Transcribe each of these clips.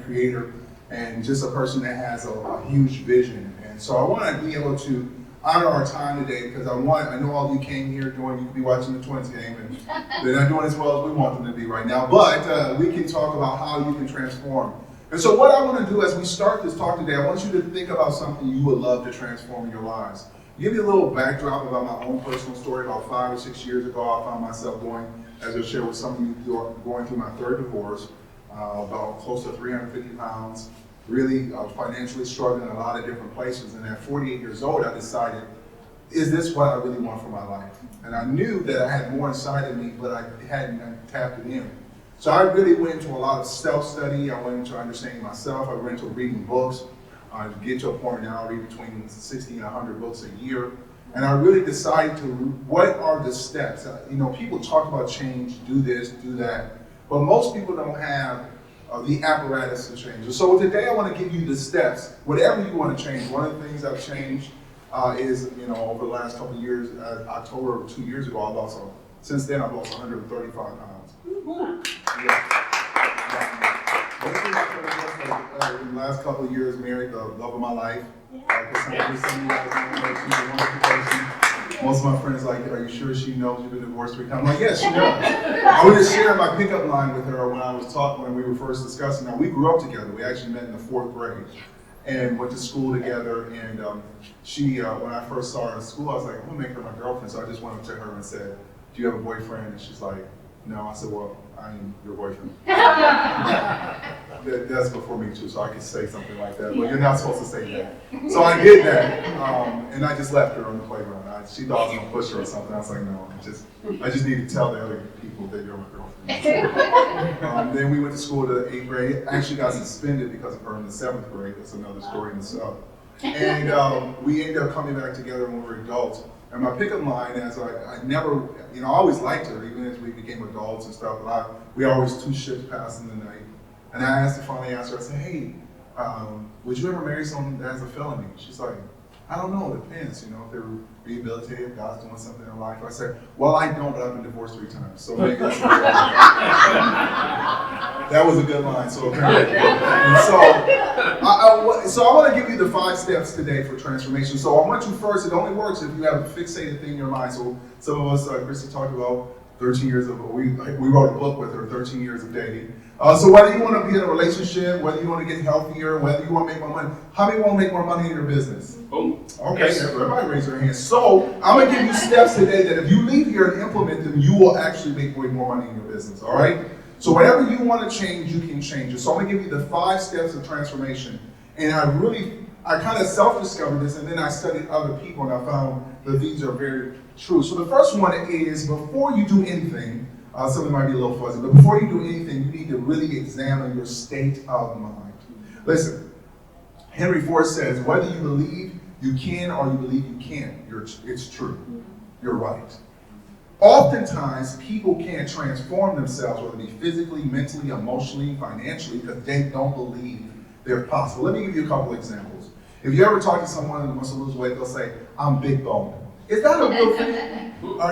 creator, and just a person that has a huge vision. And so I want to be able to honor our time today, because I know all of you came here you could be watching the Twins game, and they're not doing as well as we want them to be right now, but we can talk about how you can transform. And so what I want to do as we start this talk today, I want you to think about something you would love to transform in your lives. Give you a little backdrop about my own personal story. About 5 or 6 years ago, I found myself as I shared with some of you, going through my third divorce, about close to 350 pounds, really financially struggling in a lot of different places. And at 48 years old, I decided, is this what I really want for my life? And I knew that I had more inside of me, but I hadn't tapped it in. So I really went into a lot of self-study. I went into understanding myself. I went into reading books. I get to a point now, I read between 60 and 100 books a year. And I really decided what are the steps? People talk about change, do this, do that, but most people don't have the apparatus to change. So today I want to give you the steps, whatever you want to change. One of the things I've changed is, over the last couple of years, October of 2 years ago, since then I've lost 135 pounds. Yeah. In the last couple of years, married the love of my life. Most of my friends are like, are you sure she knows you've been divorced 3 times? I'm like, yes, she knows. I was just sharing my pickup line with her when we were first discussing. Now, we grew up together. We actually met in the 4th grade and went to school together. And she, when I first saw her in school, I was like, I'm gonna make her my girlfriend. So I just went up to her and said, do you have a boyfriend? And she's like, no. I said, well, I am your boyfriend. That's before me too, so I could say something like that, but you're not supposed to say that. So I did that, and I just left her on the playground. She thought I was gonna push her or something. I was like, no, I just need to tell the other people that you're my girlfriend. Then we went to school to the 8th grade. I actually got suspended because of her in the 7th grade. That's another story in itself. And we ended up coming back together when we were adults. And my pickup line, as I never, I always liked her, even as we became adults and stuff, but we always 2 shifts passing the night. And I finally asked her, I said, hey, would you ever marry someone that has a felony? She's like, I don't know, it depends, if they're rehabilitated, God's doing something in their life. I said, well, I don't, but I've been divorced 3 times, so maybe that's that was a good line, so apparently. And so I want to give you the 5 steps today for transformation. So I want you first, it only works if you have a fixated thing in your mind. So some of us, Christy talked about 13 years of, we wrote a book with her, 13 years of dating. So whether you want to be in a relationship, whether you want to get healthier, whether you want to make more money, how many want to make more money in your business? Oh, okay, yes. Everybody raise their hands. So I'm going to give you steps today that if you leave here and implement them, you will actually make way more money in your business, all right? So whatever you want to change, you can change it. So I'm going to give you the 5 steps of transformation. And I kind of self-discovered this, and then I studied other people, and I found that these are very true. So the first one is, before you do anything, something might be a little fuzzy, but before you do anything, you need to really examine your state of mind. Listen, Henry Ford says, whether you believe you can or you believe you can't, it's true. You're right. Oftentimes, people can't transform themselves, whether it be physically, mentally, emotionally, financially, because they don't believe they're possible. Let me give you a couple examples. If you ever talk to someone who wants to lose weight, they'll say, I'm big boned. Is that a real thing?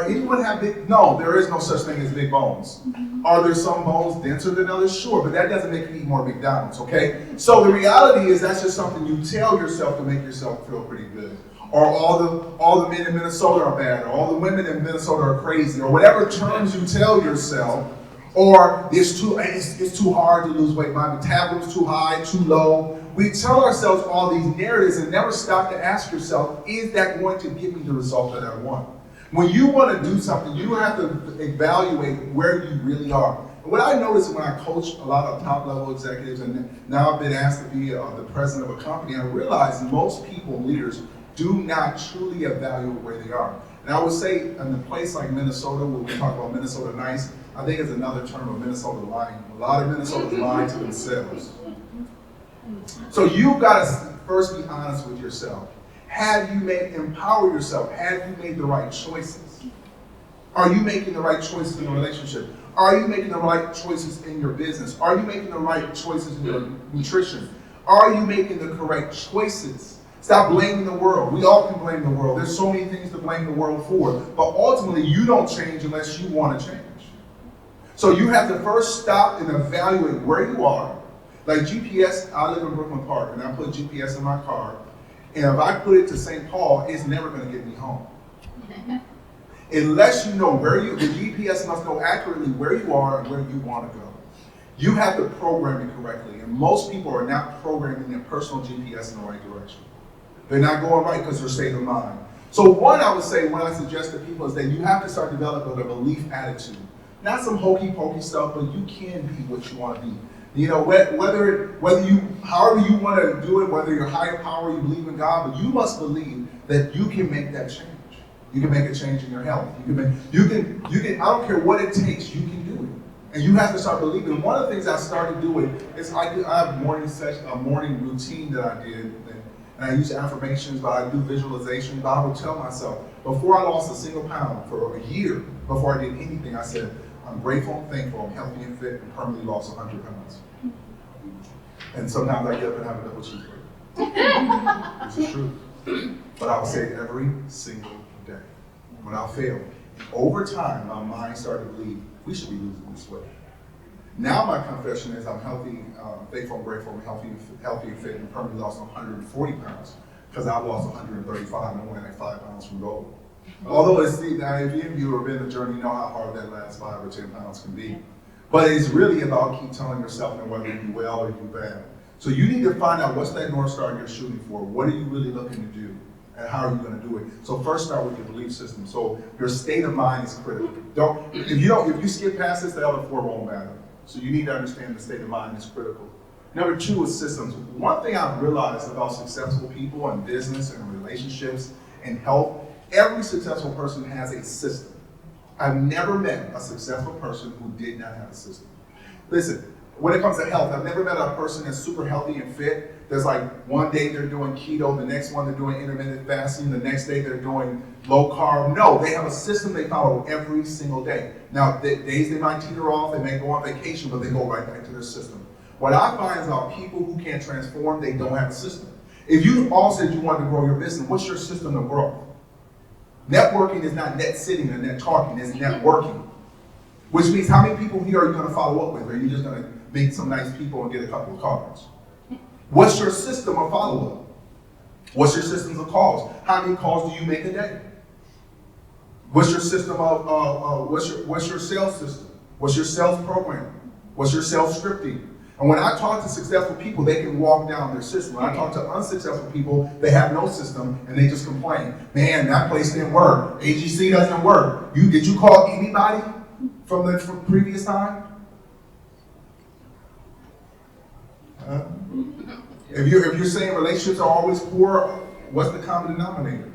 Anyone have big? No, there is no such thing as big bones. Are there some bones denser than others? Sure, but that doesn't make you eat more McDonald's, okay? So the reality is that's just something you tell yourself to make yourself feel pretty good. Or all the men in Minnesota are bad, or all the women in Minnesota are crazy, or whatever terms you tell yourself, or it's too hard to lose weight, my metabolism's too high, too low. We tell ourselves all these narratives and never stop to ask yourself, is that going to give me the result that I want? When you want to do something, you have to evaluate where you really are. And what I noticed when I coach a lot of top level executives, and now I've been asked to be the president of a company, I realize most people, leaders, do not truly evaluate where they are. And I would say in a place like Minnesota, when we talk about Minnesota nice, I think it's another term of Minnesota lying. A lot of Minnesotans lie to themselves. So you've got to first be honest with yourself. Empower yourself? Have you made the right choices? Are you making the right choices in a relationship? Are you making the right choices in your business? Are you making the right choices in your nutrition? Are you making the correct choices? Stop blaming the world. We all can blame the world. There's so many things to blame the world for. But ultimately, you don't change unless you want to change. So you have to first stop and evaluate where you are. Like GPS, I live in Brooklyn Park, and I put GPS in my car, and if I put it to St. Paul, it's never going to get me home. Unless you know the GPS must know accurately where you are and where you want to go. You have to program it correctly, and most people are not programming their personal GPS in the right direction. They're not going right because their state of mind. So one, I would say, what I suggest to people is that you have to start developing a belief attitude. Not some hokey pokey stuff, but you can be what you want to be. You know, however you want to do it, whether you're higher power, you believe in God, but you must believe that you can make that change. You can make a change in your health. You can, I don't care what it takes, you can do it. And you have to start believing. And one of the things I started doing is I have a morning routine that I did, and I use affirmations, but I do visualization. But I would tell myself, before I lost a single pound for a year, before I did anything, I said, I'm grateful and thankful, I'm healthy and fit, and permanently lost 100 pounds. And sometimes I get up and have a double cheeseburger. This is true. But I will say it every single day, without fail. Over time, my mind started to believe, we should be losing this weight. Now my confession is I'm healthy, faithful and grateful, I'm healthy and fit, and permanently lost 140 pounds, because I've lost 135, and I'm only like 5 pounds from goal. Although if any of you have been on the journey, you know how hard that last 5 or 10 pounds can be. But it's really about keep telling yourself whether you do well or you do bad. So you need to find out what's that North Star you're shooting for. What are you really looking to do? And how are you going to do it? So first start with your belief system. So your state of mind is critical. If you skip past this, the other four won't matter. So you need to understand the state of mind is critical. Number two is systems. One thing I've realized about successful people in business and relationships and health, every successful person has a system. I've never met a successful person who did not have a system. Listen, when it comes to health, I've never met a person that's super healthy and fit. There's like one day they're doing keto, the next one they're doing intermittent fasting, the next day they're doing low carb. No, they have a system they follow every single day. Now, the days they might teeter off, they may go on vacation, but they go right back to their system. What I find is about people who can't transform, they don't have a system. If you all said you wanted to grow your business, what's your system of growth? Networking is not net sitting or net talking, it's networking. Which means how many people here are you going to follow up with? Or are you just going to meet some nice people and get a couple of cards? What's your system of follow-up? What's your systems of calls? How many calls do you make a day? What's your system of, what's your sales system? What's your sales program? What's your sales scripting? And when I talk to successful people, they can walk down their system. When I talk to unsuccessful people, they have no system and they just complain. Man, that place didn't work. AGC doesn't work. Did you call anybody from the previous time? If you're saying relationships are always poor, what's the common denominator?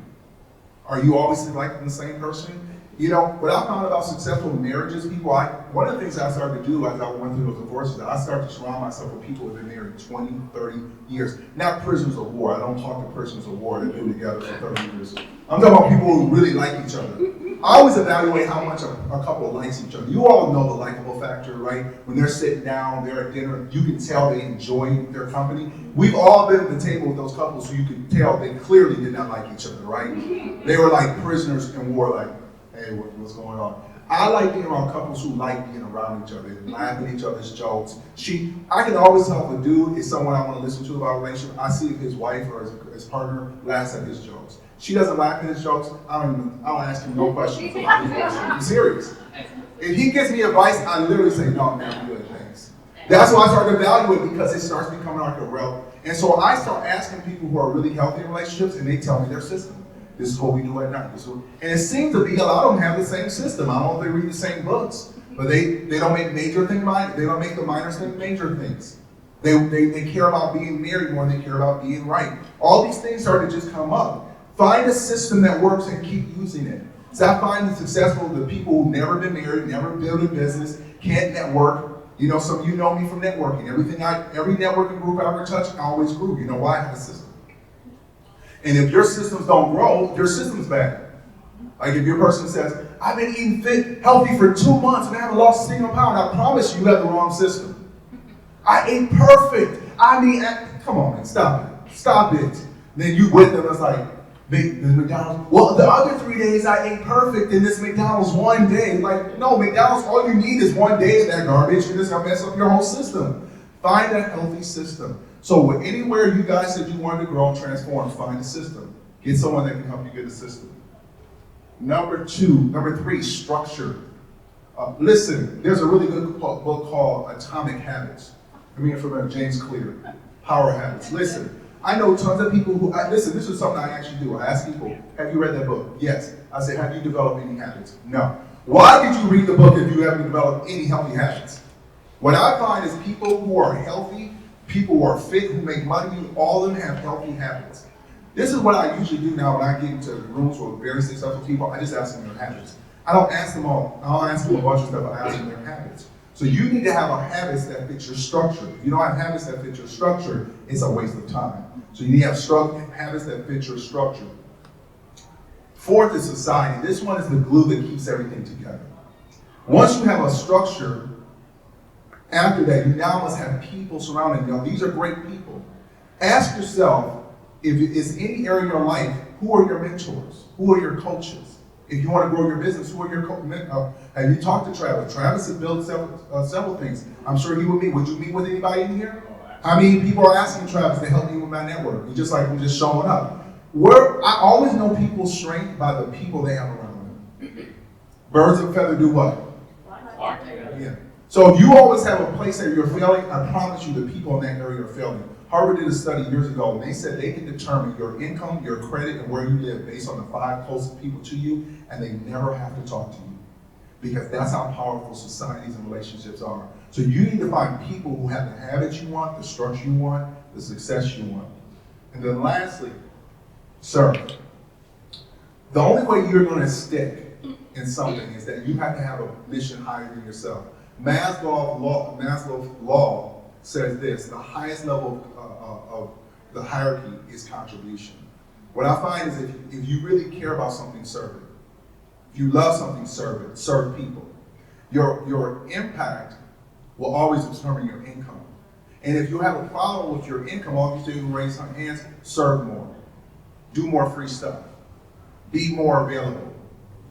Are you always selecting the same person? You know, what I found about successful marriages, one of the things I started to do as I went through those divorces, I started to surround myself with people who have been married 20, 30 years. Not prisoners of war. I don't talk to prisoners of war that been together for 30 years. I'm talking about people who really like each other. I always evaluate how much a couple likes each other. You all know the likable factor, right? When they're sitting down, they're at dinner, you can tell they enjoy their company. We've all been at the table with those couples, so you can tell they clearly did not like each other, right? They were like prisoners in war, like, hey, what's going on? I like being around couples who like being around each other, laugh at each other's jokes. I can always tell if a dude is someone I want to listen to about a relationship. I see if his wife or his partner laughs at his jokes. She doesn't laugh at his jokes, I don't ask him no questions about his jokes. I'm serious. If he gives me advice, I literally say, no, man, I'm good, thanks. That's why I started evaluating, because it starts becoming like a relic. And so I start asking people who are really healthy in relationships, and they tell me their system. This is what we do at night. And it seems to be a lot of them have the same system. I don't know if they read the same books, but they don't make major things minor. They don't make the minor things major things. They care about being married more than they care about being right. All these things start to just come up. Find a system that works and keep using it. So I find the successful, the people who've never been married, never built a business, can't network. You know, some of you know me from networking. Every networking group I ever touched, I always grew. You know why? I had a system. And if your systems don't grow, your system's bad. Like if your person says, I've been eating fit, healthy for 2 months and I haven't lost a single pound, I promise you have the wrong system. I ate perfect. Come on, man, stop it. Stop it. Then you with them, it's like, the McDonald's, well, the other 3 days I ate perfect in this McDonald's one day. Like, no, McDonald's, all you need is one day of that garbage and it's gonna mess up your whole system. Find a healthy system. So anywhere you guys said you wanted to grow and transform, find a system. Get someone that can help you get a system. Number three, structure. Listen, there's a really good book called Atomic Habits. I mean, from James Clear, Power Habits. Listen, I know tons of people who, listen, this is something I actually do. I ask people, have you read that book? Yes. I say, have you developed any habits? No. Why did you read the book if you haven't developed any healthy habits? What I find is people who are healthy, people who are fit, who make money, all of them have healthy habits. This is what I usually do now when I get into rooms with very successful people. I just ask them their habits. I don't ask them all. I don't ask them a bunch of stuff. I ask them their habits. So you need to have a habits that fit your structure. If you don't have habits that fit your structure, it's a waste of time. So you need to have habits that fit your structure. Fourth is society. This one is the glue that keeps everything together. Once you have a structure, after that, you now must have people surrounding you. Now, these are great people. Ask yourself, if it's any area in your life, who are your mentors? Who are your coaches? If you want to grow your business, who are your have you talked to Travis? Travis has built several things. I'm sure he would meet. Would you meet with anybody in here? I mean, people are asking Travis to help me with my network. He's just like, I'm just showing up. I always know people's strength by the people they have around them. Birds of a feather do what? Yeah. So if you always have a place that you're failing, I promise you the people in that area are failing. Harvard did a study years ago, and they said they can determine your income, your credit, and where you live based on the 5 closest people to you, and they never have to talk to you. Because that's how powerful societies and relationships are. So you need to find people who have the habits you want, the structure you want, the success you want. And then lastly, serve. The only way you're going to stick in something is that you have to have a mission higher than yourself. Maslow's law says this: the highest level of the hierarchy is contribution. What I find is if you really care about something, serve it. If you love something, serve it. Serve people. Your impact will always determine your income. And if you have a problem with your income, all you do is raise your hands, serve more. Do more free stuff. Be more available.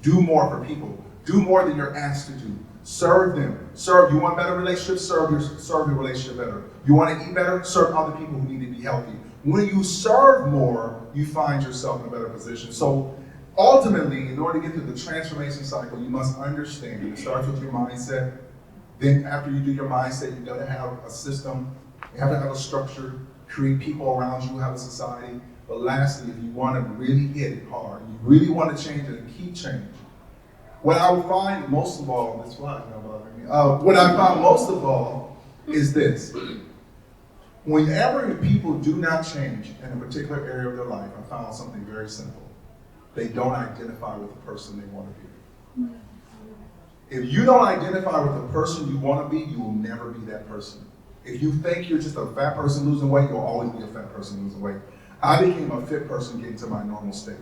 Do more for people. Do more than you're asked to do. Serve them. Serve. You want better relationships? Serve your relationship better. You want to eat better? Serve other people who need to be healthy. When you serve more, you find yourself in a better position. So ultimately, in order to get through the transformation cycle, you must understand. It starts with your mindset. Then after you do your mindset, you got to have a system. You have to have a structure. Create people around you. Have a society. But lastly, if you want to really hit it hard, you really want to change it and keep changing. What I would find most of all, this fly is not bothering me. What I found most of all is this. Whenever people do not change in a particular area of their life, I found something very simple. They don't identify with the person they want to be. If you don't identify with the person you want to be, you will never be that person. If you think you're just a fat person losing weight, you'll always be a fat person losing weight. I became a fit person getting to my normal state.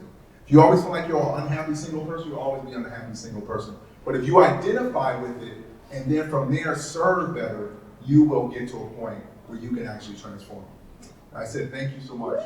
If you always feel like you're an unhappy single person, you'll always be an unhappy single person. But if you identify with it, and then from there serve better, you will get to a point where you can actually transform. I said thank you so much.